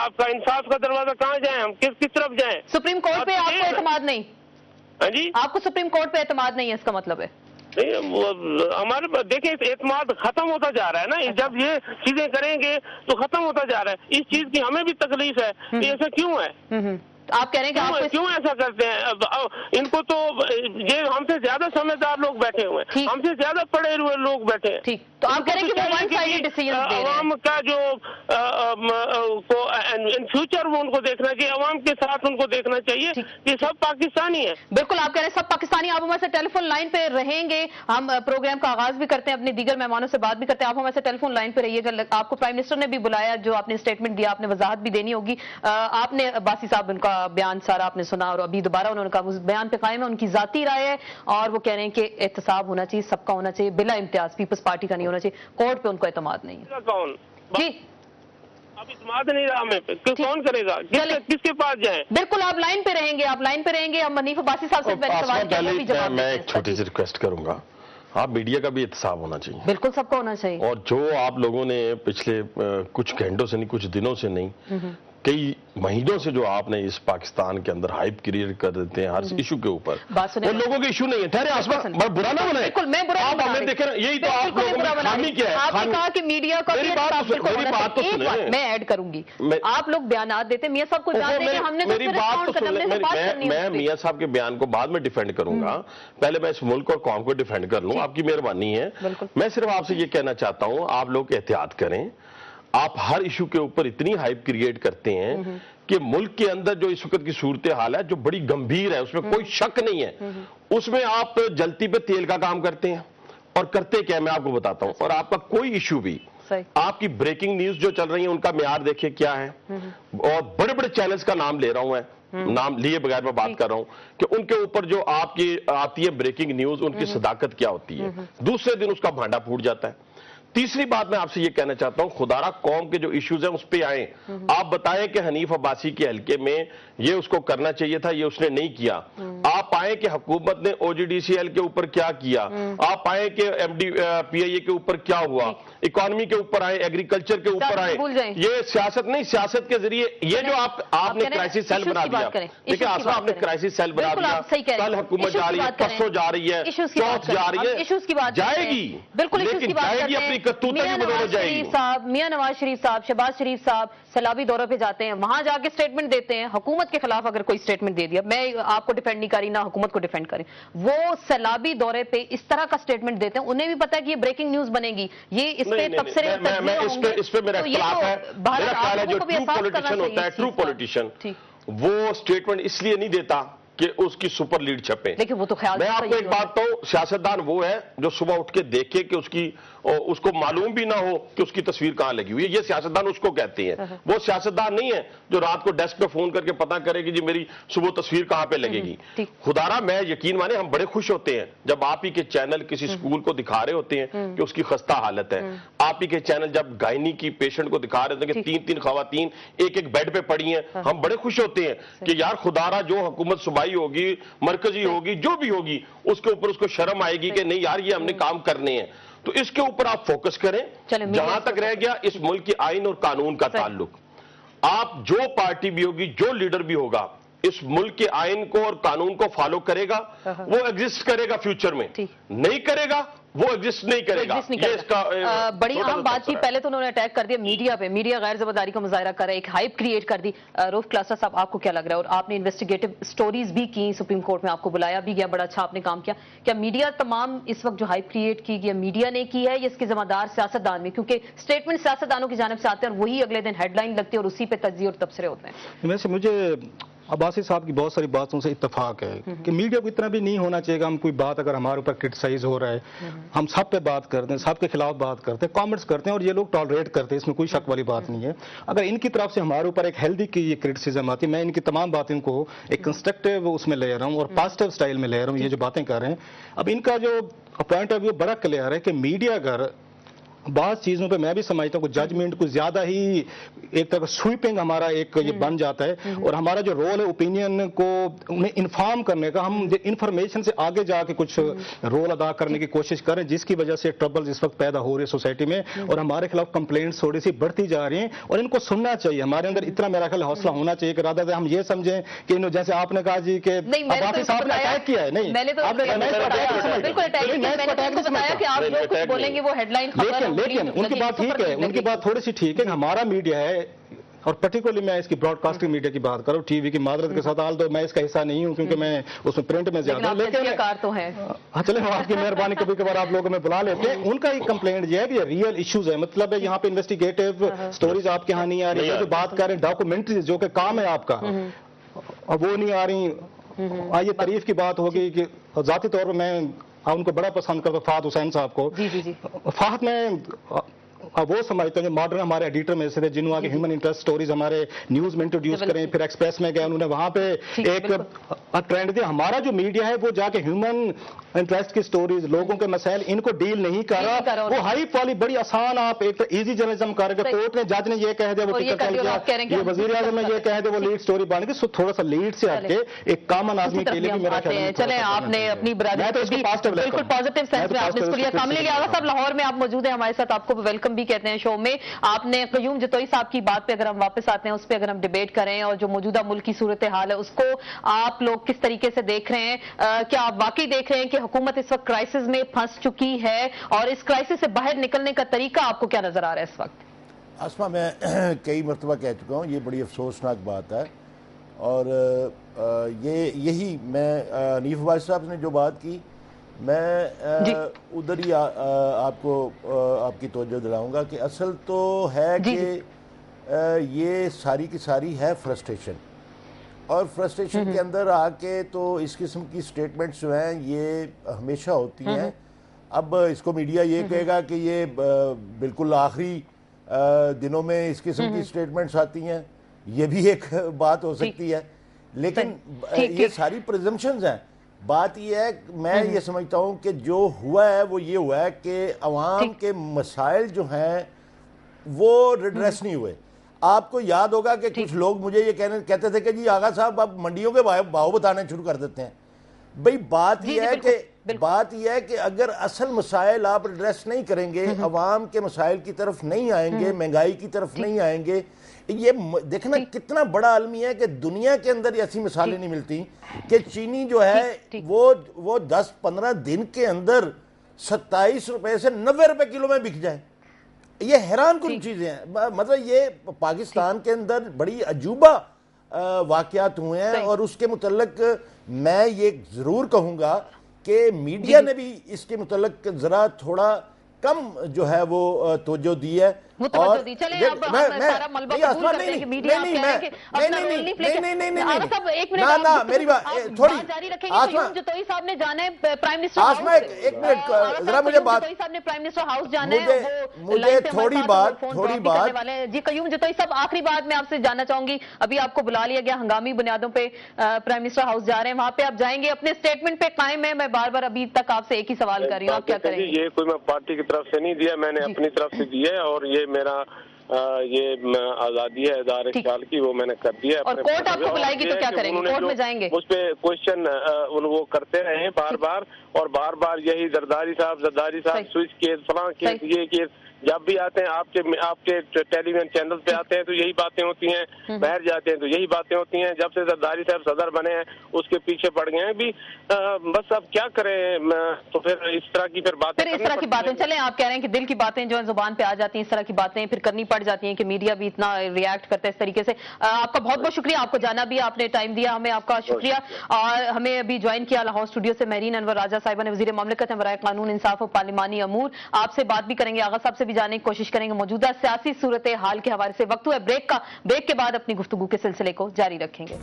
इंसाफ का? इंसाफ का दरवाजा कहाँ जाए हम? किस तरफ जाएं? सुप्रीम कोर्ट पे आपको एतमाद नहीं? हाँ जी, आपको सुप्रीम कोर्ट पे एतमाद नहीं है, इसका मतलब है? नहीं, हमारे देखिए एतमाद खत्म होता जा रहा है ना। जब ये चीजें करेंगे तो खत्म होता जा रहा है। इस चीज की हमें भी तकलीफ है कि ऐसा क्यों है। आप कह रहे हैं कि आपको क्यों ऐसा करते हैं? अब इनको तो ये हमसे ज्यादा समझदार लोग बैठे हुए हैं, हमसे ज्यादा पढ़े हुए लोग बैठे हैं। ठीक, तो आप कह रहे हैं कि वो वन साइडेड डिसीजन दे रहे हैं। अवाम का जो इन फ्यूचर वो उनको देखना चाहिए, अवाम के साथ उनको देखना चाहिए कि सब पाकिस्तानी है। बिल्कुल, आप कह रहे हैं सब पाकिस्तानी। आप हमारे साथ टेलीफोन लाइन पे रहेंगे, हम प्रोग्राम का आगाज भी करते हैं, अपने दीगर मेहमानों से बात भी करते हैं। आप हमारे साथ टेलीफोन लाइन पे रहिएगा। आपको प्राइम मिनिस्टर ने भी बुलाया, जो आपने स्टेटमेंट दिया, आपने वजाहत भी देनी होगी। आपने अब्बासी साहब उनका बयान सारा आपने सुना और अभी दोबारा उन्होंने कहा उस बयान पे कायम है, उनकी जाती राय है और वो कह रहे हैं कि एहतसाब होना चाहिए, सबका होना चाहिए, बिला इम्तियाज, पीपल्स पार्टी का नहीं होना चाहिए। कोर्ट पे उनको एतमाद नहीं है। कौन जी अब इतमाद नहीं रहा हमें पे, कौन करेगा? किसके पास जाए? बिल्कुल, आप लाइन पे रहेंगे, आप लाइन पे रहेंगे। हम हनीफ अब्बासी साहब से पहले सवाल किया, वो भी जवाब मैं एक छोटी सी रिक्वेस्ट करूंगा, आप मीडिया का भी एहतसाब होना चाहिए। बिल्कुल, सबका होना चाहिए। और जो आप लोगों ने पिछले कुछ घंटों से नहीं, कुछ दिनों से नहीं, कई महीनों से जो आपने इस पाकिस्तान के अंदर हाइप क्रिएट कर देते हैं हर इशू के ऊपर, वो लोगों के इशू नहीं है। ठहरे आसमान बुरा ना बनाए। बिल्कुल, मैं बुरा आप हमें देखें, यही तो आप लोगों में खामी क्या है? आपने कहा कि मीडिया का मेरी बात तो सुने, मैं ऐड करूंगी। आप लोग बयान देते, मियां साहब को बयान देते, हमने मेरी बात तो सुन। मैं मियां साहब के बयान को बाद में डिफेंड करूंगा, पहले मैं इस मुल्क और कौम को डिफेंड कर लूं, आपकी मेहरबानी है। मैं सिर्फ आपसे ये कहना चाहता हूं, आप लोग एहतियात करें। आप हर इशू के ऊपर इतनी हाइप क्रिएट करते हैं कि मुल्क के अंदर जो इस वक्त की सूरत हाल है, जो बड़ी गंभीर है, उसमें कोई शक नहीं है, उसमें आप जलती पे तेल का काम करते हैं। और करते क्या, मैं आपको बताता हूं। और आपका कोई इशू भी, आपकी ब्रेकिंग न्यूज जो चल रही है उनका म्यार देखिए क्या है। और बड़े बड़े चैनल्स का नाम ले रहा हूं मैं, नाम लिए बगैर मैं बात कर रहा हूं कि उनके ऊपर जो आपकी आती है ब्रेकिंग न्यूज, उनकी सदाकत क्या होती है, दूसरे दिन उसका भांडा फूट जाता है। तीसरी बात मैं आपसे ये कहना चाहता हूं, खुदारा कौम के जो इश्यूज हैं उस पे आए। आप बताएं कि हनीफ अब्बासी के हल्के में ये उसको करना चाहिए था, ये उसने नहीं किया। आप आए कि हुकूमत ने OGDCL के ऊपर क्या किया, आप आए कि MDPIA के ऊपर क्या हुआ, इकोनॉमी के ऊपर आए, एग्रीकल्चर के ऊपर आए। ये सियासत नहीं, सियासत के जरिए ये जो आपने क्राइसिस सेल बना दिया। देखिए आसमा, आपने क्राइसिस सेल बना दिया, कल हुकूमत जा रही है, परसों जा रही है, चौथ जा रही है, जाएगी, लेकिन जाएगी अपनी मियां नवाज शरीफ साहब, शहबाज शरीफ साहब सैलाबी दौरे पे जाते हैं, वहां जाके स्टेटमेंट देते हैं। हुकूमत के खिलाफ अगर कोई स्टेटमेंट दे दिया, मैं आपको डिफेंड नहीं करी, ना हुकूमत को डिफेंड करें, वो सैलाबी दौरे पे इस तरह का स्टेटमेंट देते हैं, उन्हें भी पता है कि ये ब्रेकिंग न्यूज बनेगी, ये इस पे तबसरे होंगे। इस पे मेरा इख्तिलाफ है। मेरा ख्याल है जो ट्रू पॉलिटिशियन होता है, ट्रू पॉलिटिशियन, वो स्टेटमेंट इसलिए नहीं देता कि उसकी सुपर लीड छपे। लेकिन वो तो ख्याल, मैं आपको एक बात कहूं, सियासतदान वो है जो सुबह उठ के देखे कि उसको मालूम भी ना हो कि उसकी तस्वीर कहां लगी हुई है, ये सियासतदान उसको कहते हैं। वो सियासतदान नहीं है जो रात को डेस्क पे फोन करके पता करे कि जी मेरी सुबह तस्वीर कहां पे लगेगी। खुदारा मैं यकीन माने, हम बड़े खुश होते हैं जब आप ही के चैनल किसी स्कूल को दिखा रहे होते हैं कि उसकी खस्ता हालत है। आप ही के चैनल जब गायनी की पेशेंट को दिखा रहे होते हैं कि 3-3 खवातीन एक बेड पे पड़ी हैं, हम बड़े खुश होते हैं कि यार खुदारा जो हुकूमत सूबाई होगी, मरकजी होगी, जो भी होगी, उसके ऊपर उसको शर्म आएगी कि नहीं यार ये हमने काम करने हैं। तो इसके ऊपर आप फोकस करें। जहां तक रह गया इस मुल्क के आइन और कानून का ताल्लुक, आप जो पार्टी भी होगी, जो लीडर भी होगा, इस मुल्क के आइन को और कानून को फॉलो करेगा, वो एग्जिस्ट करेगा फ्यूचर में, नहीं करेगा वो एग्जिस्ट नहीं करेगा। ये इसका बड़ी अहम बात थी। पहले तो उन्होंने अटैक कर दिया मीडिया पे, मीडिया गैर जिम्मेदारी का मुजाहरा कर रहा है, एक हाइप क्रिएट कर दी। रूफ क्लासा साहब, आपको क्या लग रहा है? और आपने इन्वेस्टिगेटिव स्टोरीज भी की, सुप्रीम कोर्ट में आपको बुलाया भी गया, बड़ा अच्छा आपने काम किया। क्या मीडिया तमाम इस वक्त जो हाइप क्रिएट की गया मीडिया ने की है, या इसके जिम्मेदार सियासतदान में? क्योंकि स्टेटमेंट सियासतदानों की जानिब से आते हैं और वही अगले दिन हेडलाइन लगती है और उसी पे तज्जिए और तबसरे होते हैं। वैसे मुझे अब्बासी साहब की बहुत सारी बातों से इत्तेफाक है कि मीडिया को इतना भी नहीं होना चाहिए। हम कोई बात अगर हमारे ऊपर क्रिटिसाइज हो रहा है, हम सब पे बात करते हैं, सब के खिलाफ बात करते हैं, कमेंट्स करते हैं और ये लोग टॉलरेट करते हैं, इसमें कोई शक वाली बात नहीं है। अगर इनकी तरफ से हमारे ऊपर एक हेल्दी की ये क्रिटिसिज्म आती है, मैं इनकी तमाम बातों को एक कंस्ट्रक्टिव उसमें ले रहा हूँ और पॉजिटिव स्टाइल में ले रहा हूँ। ये जो बातें कर रहे हैं, अब इनका जो पॉइंट ऑफ व्यू बड़ा क्लियर है कि मीडिया अगर بعض چیزوں پہ میں بھی سمجھتا ہوں کہ ججمنٹ کو زیادہ ہی ایک طرح سویپنگ ہمارا ایک یہ بن جاتا ہے، اور ہمارا جو رول ہے اوپینین کو انہیں انفارم کرنے کا، ہم انفارمیشن سے آگے جا کے کچھ رول ادا کرنے کی کوشش کریں، جس کی وجہ سے ٹربل اس وقت پیدا ہو رہی ہے سوسائٹی میں، اور ہمارے خلاف کمپلینٹس تھوڑی سی بڑھتی جا رہی ہیں، اور ان کو سننا چاہیے. ہمارے اندر اتنا میرا خیال حوصلہ ہونا چاہیے کہ رادہ ہم یہ سمجھیں کہ جیسے آپ نے کہا جی کہ عباسی صاحب نے اٹیک کیا ہے، نہیں لیکن ان کی بات ٹھیک ہے، ان کی بات تھوڑی سی ٹھیک ہے. ہمارا میڈیا ہے، اور پرٹیکولرلی میں اس کی براڈ کاسٹنگ میڈیا کی بات کروں، ٹی وی کی معذرت کے ساتھ، آل دو میں اس کا حصہ نہیں ہوں کیونکہ میں اس میں پرنٹ میں زیادہ ہوں، لیکن چلے آپ کی مہربانی، کبھی کبھار آپ لوگوں میں بلا لیتے ہیں. ان کا ایک کمپلینٹ یہ ہے کہ یہ ریئل ایشوز ہے، مطلب ہے یہاں پہ انویسٹیگیٹو سٹوریز آپ کے یہاں نہیں آ رہی ہے، جو بات کر رہے ہیں ڈاکومنٹریز جو کہ کام ہے آپ کا، اور وہ نہیں آ رہی. یہ تعریف کی بات ہوگی کہ ذاتی طور پر میں ان کو بڑا پسند کرتا ہوں، فہد حسین صاحب کو. فہد میں وہ سمجھتے ہیں جو ماڈرن ہمارے ایڈیٹر میں سے تھے، جنہوں آگے ہیومن انٹرسٹ سٹوریز ہمارے نیوز میں انٹروڈیوس کریں، پھر ایکسپریس میں گئے، انہوں نے وہاں پہ ایک ٹرینڈ دیا. ہمارا جو میڈیا ہے وہ جا کے ہیومن انٹرسٹ کی سٹوریز، لوگوں کے مسائل، ان کو ڈیل نہیں کر رہا. وہ ہائی والی بڑی آسان، آپ ایک ایزی جرنلزم کر کے کورٹ نے جج نے یہ کہہ دیا، وہ یہ وزیر اعظم نے یہ کہہ دیا، وہ لیڈ سٹوری بن گئی. تھوڑا سا لیڈ سے ہٹ کے ایک کامن آدمی کے لیے بھی میرا خیال ہے. چلیں آپ نے اپنی برادری بالکل پازیٹیو سینس میں آپ نے اس کو لیا. کامل آغا صاحب لاہور میں آپ موجود ہیں ہمارے ساتھ، آپ کو ویلکم بھی کہتے ہیں شو میں. آپ نے قیوم جتوئی صاحب کی بات پہ اگر ہم واپس آتے ہیں، اس پہ اگر ہم ڈیبیٹ کریں، اور جو موجودہ ملک کی صورتحال ہے اس کو آپ لوگ کس طریقے سے دیکھ رہے ہیں؟ کیا آپ واقعی دیکھ رہے ہیں کہ حکومت اس وقت کرائسس میں پھنس چکی ہے، اور اس کرائسس سے باہر نکلنے کا طریقہ آپ کو کیا نظر آ رہا ہے اس وقت؟ آسمہ، میں کئی مرتبہ کہہ چکا ہوں، یہ بڑی افسوسناک بات ہے، اور یہی میں حنیف عباسی صاحب نے جو بات کی، میں ادھر ہی آپ کو آپ کی توجہ دلاؤں گا کہ اصل تو ہے کہ یہ ساری کی ساری ہے فرسٹریشن، اور فرسٹریشن کے اندر آ کے تو اس قسم کی سٹیٹمنٹس جو ہیں یہ ہمیشہ ہوتی ہیں. اب اس کو میڈیا یہ کہے گا کہ یہ بالکل آخری دنوں میں اس قسم کی سٹیٹمنٹس آتی ہیں، یہ بھی ایک بات ہو سکتی ہے، لیکن یہ ساری پریزمپشنز ہیں. بات یہ ہے، میں یہ سمجھتا ہوں کہ جو ہوا ہے وہ یہ ہوا ہے کہ عوام کے مسائل جو ہیں وہ ریڈریس نہیں ہوئے. آپ کو یاد ہوگا کہ کچھ لوگ مجھے یہ کہتے تھے کہ جی آغا صاحب اب منڈیوں کے بھاؤ بتانے شروع کر دیتے ہیں. بھئی بات یہ ہے کہ اگر اصل مسائل آپ ایڈریس نہیں کریں گے، عوام کے مسائل کی طرف نہیں آئیں گے، مہنگائی کی طرف نہیں آئیں گے. یہ دیکھنا کتنا بڑا عالمی ہے کہ دنیا کے اندر ایسی مثالیں نہیں ملتی کہ چینی جو ہے وہ 10-15 دن کے اندر 27 روپے سے 90 روپے کلو میں بک جائے. یہ حیران کن چیزیں ہیں. مطلب یہ پاکستان کے اندر بڑی عجوبہ واقعات ہوئے ہیں، اور اس کے متعلق میں یہ ضرور کہوں گا کہ میڈیا نے بھی اس کے متعلق ذرا تھوڑا کم جو ہے وہ توجہ دی ہے. اور جی قیوم جتوئی صاحب، آخری بات میں آپ سے جاننا چاہوں گی، ابھی آپ کو بلا لیا گیا ہنگامی بنیادوں پہ، پرائم منسٹر ہاؤس جا رہے ہیں، وہاں پہ آپ جائیں گے، اپنے اسٹیٹمنٹ پہ قائم ہے؟ میں بار بار ابھی تک آپ سے ایک ہی سوال کر رہی ہوں، آپ کیا کریں گے؟ یہ کوئی میں پارٹی کی طرف سے نہیں دیا، میں نے اپنی طرف سے دی ہے، اور یہ میرا یہ آزادی ہے اظہار خیال کی، وہ میں نے کر دیا. اور کورٹ آپ کو بلائے گی تو کیا کریں گے؟ کورٹ میں جائیں گے؟ مجھ پہ کوشچن وہ کرتے رہے ہیں بار بار، اور بار بار یہی زرداری صاحب سوئچ کیس، فلاں کیس، یہ کیس، جب بھی آتے ہیں آپ کے ٹیلی ویژن چینل پہ آتے ہیں تو یہی باتیں ہوتی ہیں، باہر جاتے ہیں تو یہی باتیں ہوتی ہیں. جب سے زرداری صاحب صدر بنے ہیں اس کے پیچھے پڑ گئے ہیں بھی. بس اب کیا کریں، تو پھر اس طرح کی باتیں چلیں، آپ کہہ رہے ہیں کہ دل کی باتیں جو زبان پہ آ جاتی ہیں، اس طرح کی باتیں پھر کرنی پڑ جاتی ہیں کہ میڈیا بھی اتنا ریئیکٹ کرتا ہے اس طریقے سے. آپ کا بہت بہت شکریہ، آپ کو جانا بھی، آپ نے ٹائم دیا ہمیں، آپ کا شکریہ. اور ہمیں ابھی جوائن کیا لاہور اسٹوڈیو سے مہرین انور راجہ صاحبہ نے، وزیر مملکت برائے قانون انصاف و پارلیمانی امور. آپ سے بات بھی کریں گے، آغا صاحب سے بھی جاننے کی کوشش کریں گے موجودہ سیاسی صورتحال کے حوالے سے. وقت ہوا ہے بریک کا، بریک کے بعد اپنی گفتگو کے سلسلے کو جاری رکھیں گے.